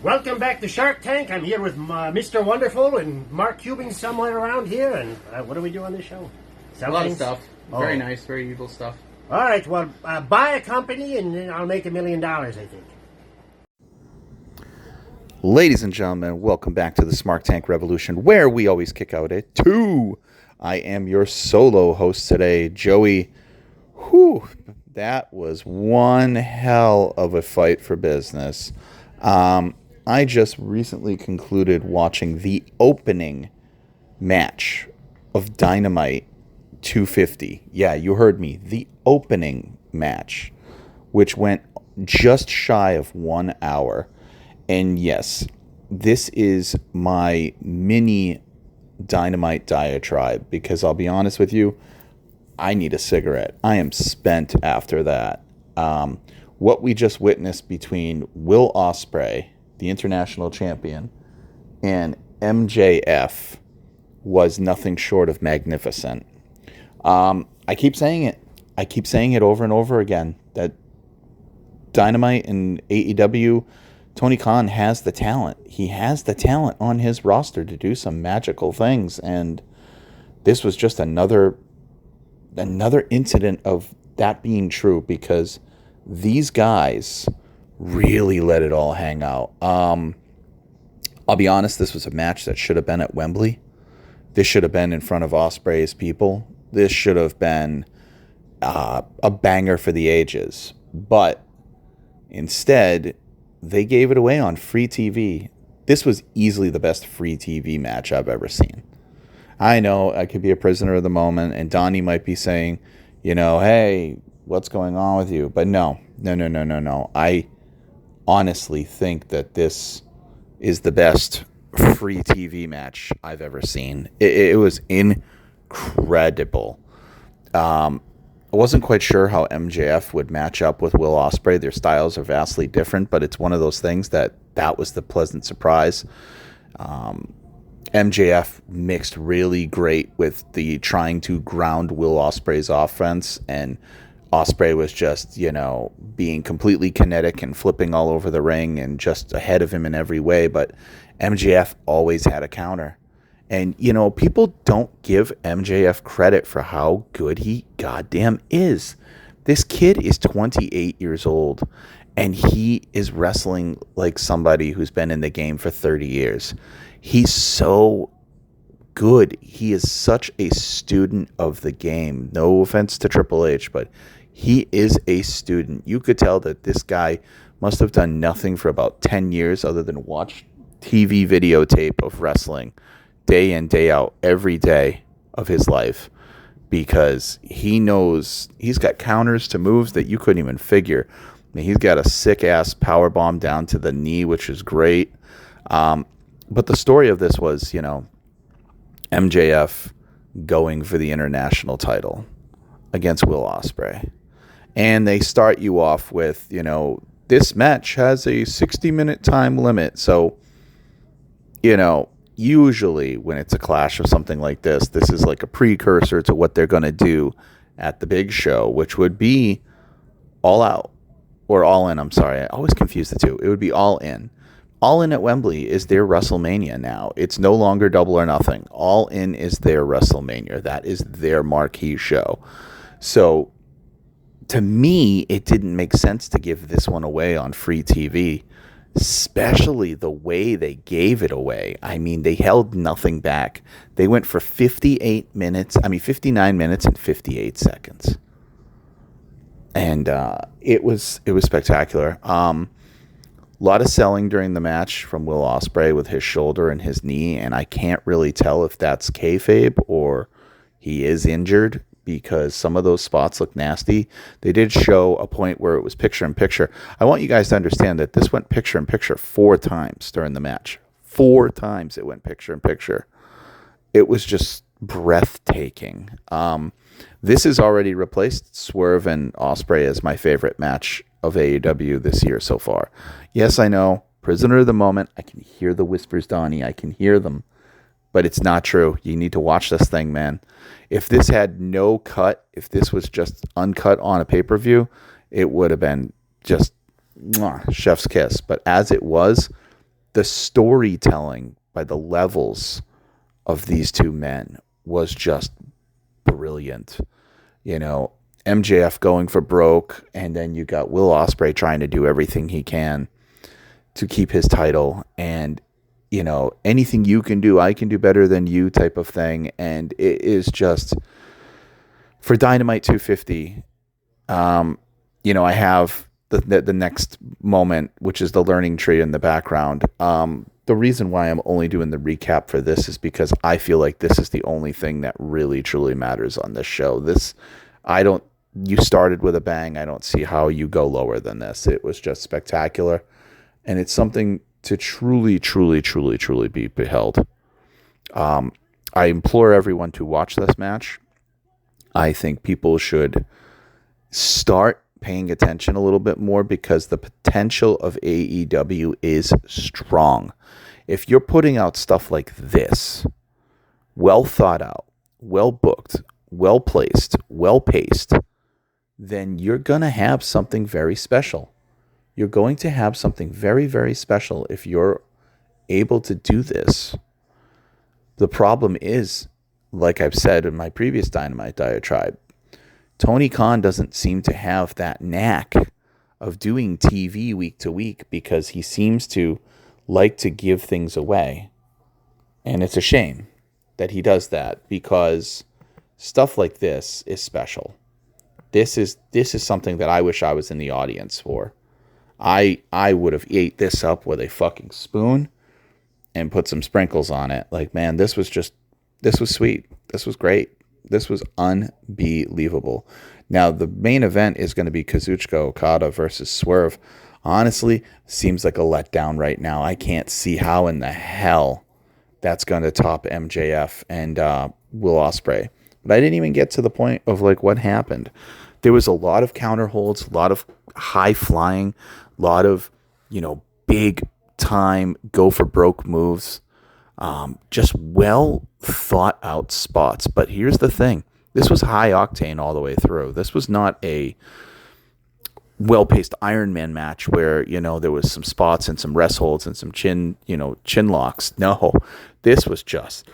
Welcome back to Shark Tank. I'm here with Mr. Wonderful and Mark Cuban somewhere around here. And what do we do on this show? A lot of stuff. Very nice, very evil stuff. All right, well, buy a company and then I'll make $1 million, I think. Ladies and gentlemen, welcome back to the Smart Tank Revolution, where we always kick out at 2. I am your solo host today, Joey. Whew, that was one hell of a fight for business. I just recently concluded watching the opening match of Dynamite 250. Yeah, you heard me. The opening match, which went just shy of 1 hour. And yes, this is my mini Dynamite diatribe, because I'll be honest with you, I need a cigarette. I am spent after that. What we just witnessed between Will Ospreay, the international champion, and MJF was nothing short of magnificent. I keep saying it. I keep saying it over and over again, that Dynamite and AEW, Tony Khan has the talent. He has the talent on his roster to do some magical things, and this was just another incident of that being true, because these guys really let it all hang out. I'll be honest, this was a match that should have been at Wembley. This should have been in front of Ospreay's people. This should have been a banger for the ages. But instead, they gave it away on free TV. This was easily the best free TV match I've ever seen. I know I could be a prisoner of the moment, and Donnie might be saying, hey, what's going on with you? But no. I honestly think that this is the best free TV match I've ever seen. It was incredible. I wasn't quite sure how MJF would match up with Will Ospreay. Their styles are vastly different, but it's one of those things that was the pleasant surprise. MJF mixed really great with the trying to ground Will Ospreay's offense, and Ospreay was just, being completely kinetic and flipping all over the ring and just ahead of him in every way. But MJF always had a counter. And, people don't give MJF credit for how good he goddamn is. This kid is 28 years old, and he is wrestling like somebody who's been in the game for 30 years. He's so good. He is such a student of the game. No offense to Triple H, but he is a student. You could tell that this guy must have done nothing for about 10 years other than watch TV videotape of wrestling day in, day out, every day of his life, because he knows he's got counters to moves that you couldn't even figure. I mean, he's got a sick-ass power bomb down to the knee, which is great. But the story of this was, MJF going for the international title against Will Ospreay. And they start you off with, this match has a 60-minute time limit. So, usually when it's a clash of something like this is like a precursor to what they're going to do at the big show, which would be All Out or All In. I'm sorry. I always confuse the two. It would be All In. All In at Wembley is their WrestleMania now. It's no longer Double or Nothing. All In is their WrestleMania. That is their marquee show. So, to me, it didn't make sense to give this one away on free TV, especially the way they gave it away. I mean, they held nothing back. They went for 59 minutes and 58 seconds. And it was spectacular. A lot of selling during the match from Will Ospreay with his shoulder and his knee, and I can't really tell if that's kayfabe or he is injured, because some of those spots look nasty. They did show a point where it was picture-in-picture. I want you guys to understand that this went picture-in-picture 4 times during the match. 4 times it went picture-in-picture. It was just breathtaking. This has already replaced Swerve and Ospreay as my favorite match of AEW this year so far. Yes, I know, prisoner of the moment. I can hear the whispers, Donnie. I can hear them. But it's not true. You need to watch this thing, man. If this had no cut, if this was just uncut on a pay-per-view, it would have been just chef's kiss. But as it was, the storytelling by the levels of these two men was just brilliant. MJF going for broke, and then you got Will Ospreay trying to do everything he can to keep his title, and anything you can do, I can do better than you type of thing. And it is just, for Dynamite 250, I have the next moment, which is the learning tree in the background. The reason why I'm only doing the recap for this is because I feel like this is the only thing that really truly matters on this show. You started with a bang. I don't see how you go lower than this. It was just spectacular, and it's something to truly, truly, truly, truly be beheld. I implore everyone to watch this match. I think people should start paying attention a little bit more, because the potential of AEW is strong. If you're putting out stuff like this, well thought out, well booked, well placed, well paced, then you're going to have something very special. You're going to have something very, very special if you're able to do this. The problem is, like I've said in my previous Dynamite diatribe, Tony Khan doesn't seem to have that knack of doing TV week to week, because he seems to like to give things away. And it's a shame that he does that, because stuff like this is special. This is something that I wish I was in the audience for. I would have ate this up with a fucking spoon and put some sprinkles on it. Like, man, this was sweet. This was great. This was unbelievable. Now, the main event is going to be Kazuchika Okada versus Swerve. Honestly, seems like a letdown right now. I can't see how in the hell that's going to top MJF and Will Ospreay. But I didn't even get to the point of like what happened. There was a lot of counter holds, a lot of high flying, a lot of, big time go for broke moves. Just well thought out spots. But here's the thing. This was high octane all the way through. This was not a well-paced Iron Man match where, there was some spots and some rest holds and some chin locks. No, this was just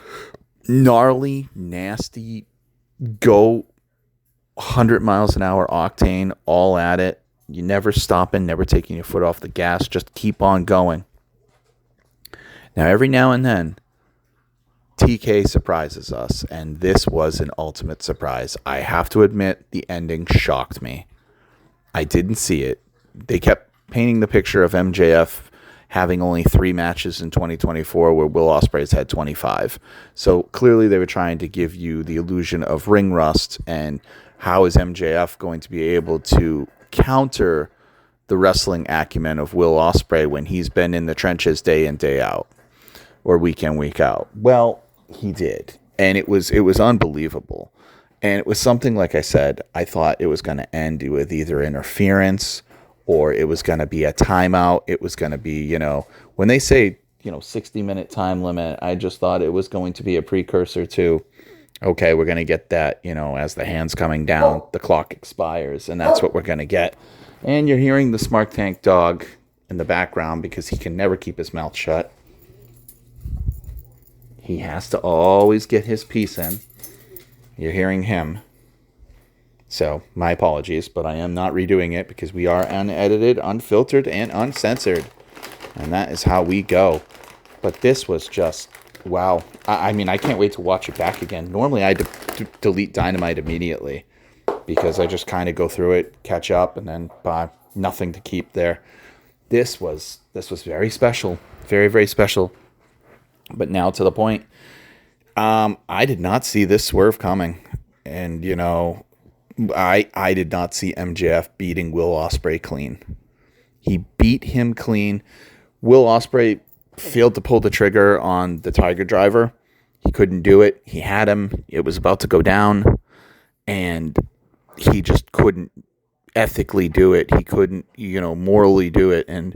gnarly, nasty, go 100 miles an hour octane, all at it. You never stopping, never taking your foot off the gas. Just keep on going. Now, every now and then, TK surprises us, and this was an ultimate surprise. I have to admit, the ending shocked me. I didn't see it. They kept painting the picture of MJF having only 3 matches in 2024, where Will Ospreay's had 25. So clearly they were trying to give you the illusion of ring rust, and how is MJF going to be able to counter the wrestling acumen of Will Ospreay when he's been in the trenches day in, day out, or week in, week out. Well, he did, and it was unbelievable. And it was something, like I said, I thought it was going to end with either interference or it was going to be a timeout. It was going to be, when they say, 60-minute time limit, I just thought it was going to be a precursor to, okay, we're going to get that, as the hand's coming down, the clock expires, and that's what we're going to get. And you're hearing the Smart Tank dog in the background because he can never keep his mouth shut. He has to always get his piece in. You're hearing him. So, my apologies, but I am not redoing it because we are unedited, unfiltered, and uncensored. And that is how we go. But this was just, wow. I mean, I can't wait to watch it back again. Normally, I delete Dynamite immediately because I just kind of go through it, catch up, and then nothing to keep there. This was very special. Very, very special. But now to the point. I did not see this swerve coming. And, I did not see MJF beating Will Ospreay clean. He beat him clean. Will Ospreay failed to pull the trigger on the Tiger Driver. He couldn't do it. He had him. It was about to go down. And he just couldn't ethically do it. He couldn't, morally do it. And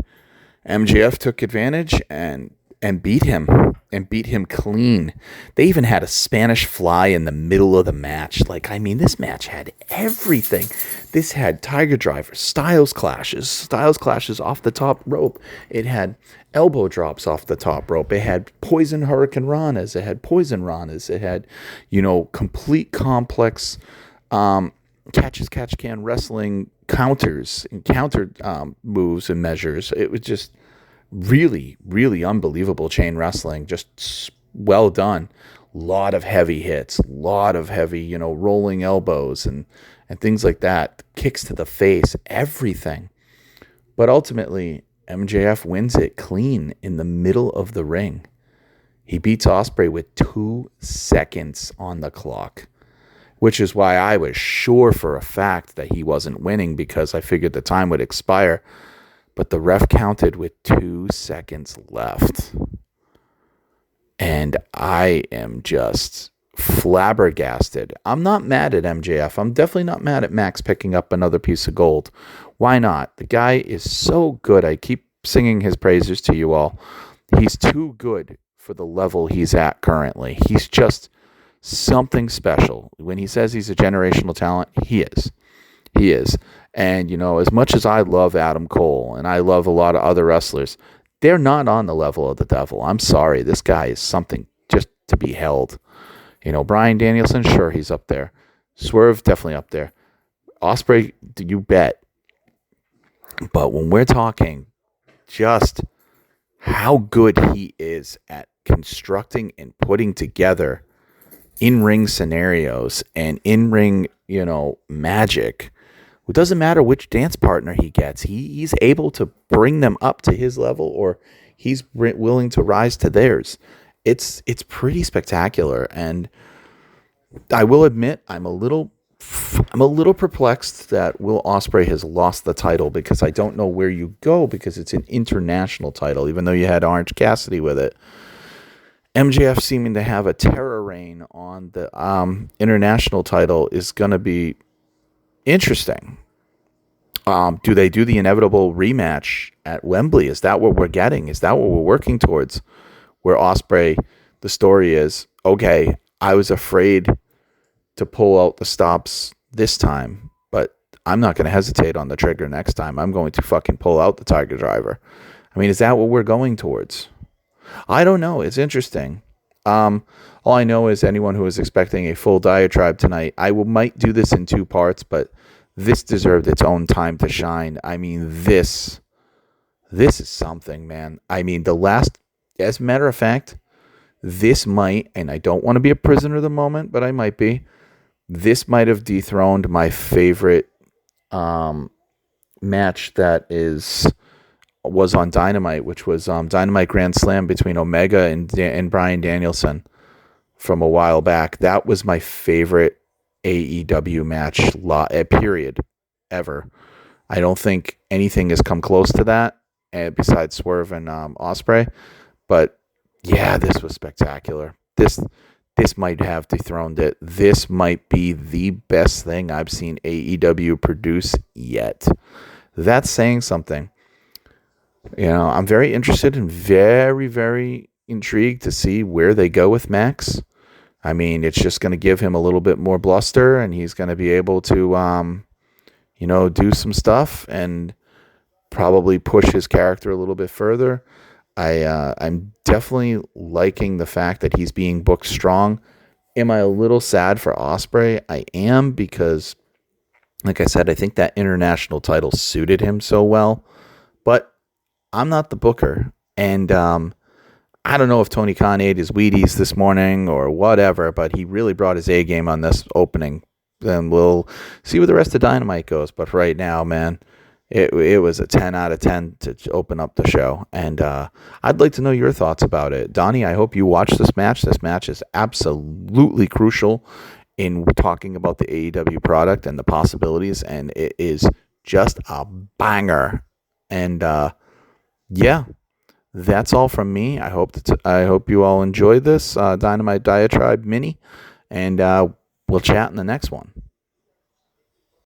MJF took advantage and and beat him clean. They even had a Spanish fly in the middle of the match. Like, I mean, this match had everything. This had Tiger Drivers, Styles clashes off the top rope. It had elbow drops off the top rope. It had Poison Hurricane Ranas. It had Poison Ranas. It had, complete complex catch can wrestling counters and counter moves and measures. It was just really, really unbelievable chain wrestling. Just well done. Lot of heavy hits, lot of heavy, rolling elbows and things like that. Kicks to the face, everything. But ultimately, MJF wins it clean in the middle of the ring. He beats Ospreay with 2 seconds on the clock, which is why I was sure for a fact that he wasn't winning, because I figured the time would expire. But the ref counted with 2 seconds left. And I am just flabbergasted. I'm not mad at MJF. I'm definitely not mad at Max picking up another piece of gold. Why not? The guy is so good. I keep singing his praises to you all. He's too good for the level he's at currently. He's just something special. When he says he's a generational talent, he is. He is. And, as much as I love Adam Cole and I love a lot of other wrestlers, they're not on the level of the devil. I'm sorry. This guy is something just to be held. Bryan Danielson, sure, he's up there. Swerve, definitely up there. Ospreay, you bet. But when we're talking just how good he is at constructing and putting together in-ring scenarios and in-ring, magic, it doesn't matter which dance partner he gets. He's able to bring them up to his level, or he's willing to rise to theirs. It's pretty spectacular, and I will admit I'm a little perplexed that Will Ospreay has lost the title, because I don't know where you go, because it's an international title, even though you had Orange Cassidy with it. MJF seeming to have a terror reign on the international title is going to be interesting. Do they do the inevitable rematch at Wembley? Is that what we're getting? Is that what we're working towards? Where Ospreay, the story is, okay, I was afraid to pull out the stops this time, but I'm not going to hesitate on the trigger next time. I'm going to fucking pull out the Tiger Driver. I mean, is that what we're going towards? I don't know. It's interesting. All I know is anyone who is expecting a full Diatribe tonight, might do this in 2 parts, but this deserved its own time to shine. I mean, this is something, man. I mean, as a matter of fact, this might, and I don't want to be a prisoner of the moment, but I might be, this might have dethroned my favorite match that was on Dynamite, which was Dynamite Grand Slam between Omega and Bryan Danielson from a while back. That was my favorite AEW match, period, ever. I don't think anything has come close to that, besides Swerve and Ospreay. But yeah, this was spectacular. This might have dethroned it. This might be the best thing I've seen AEW produce yet. That's saying something. I'm very interested and very, very intrigued to see where they go with Max. I mean, it's just going to give him a little bit more bluster, and he's going to be able to, do some stuff and probably push his character a little bit further. I'm definitely liking the fact that he's being booked strong. Am I a little sad for Ospreay? I am, because, like I said, I think that international title suited him so well. But I'm not the booker, and I don't know if Tony Khan ate his Wheaties this morning or whatever, but he really brought his A game on this opening. Then we'll see where the rest of Dynamite goes. But right now, man, it was a 10 out of 10 to open up the show. And I'd like to know your thoughts about it. Donnie, I hope you watch this match. This match is absolutely crucial in talking about the AEW product and the possibilities, and it is just a banger. And yeah, that's all from me. I hope you all enjoyed this Dynamite Diatribe mini, and we'll chat in the next one.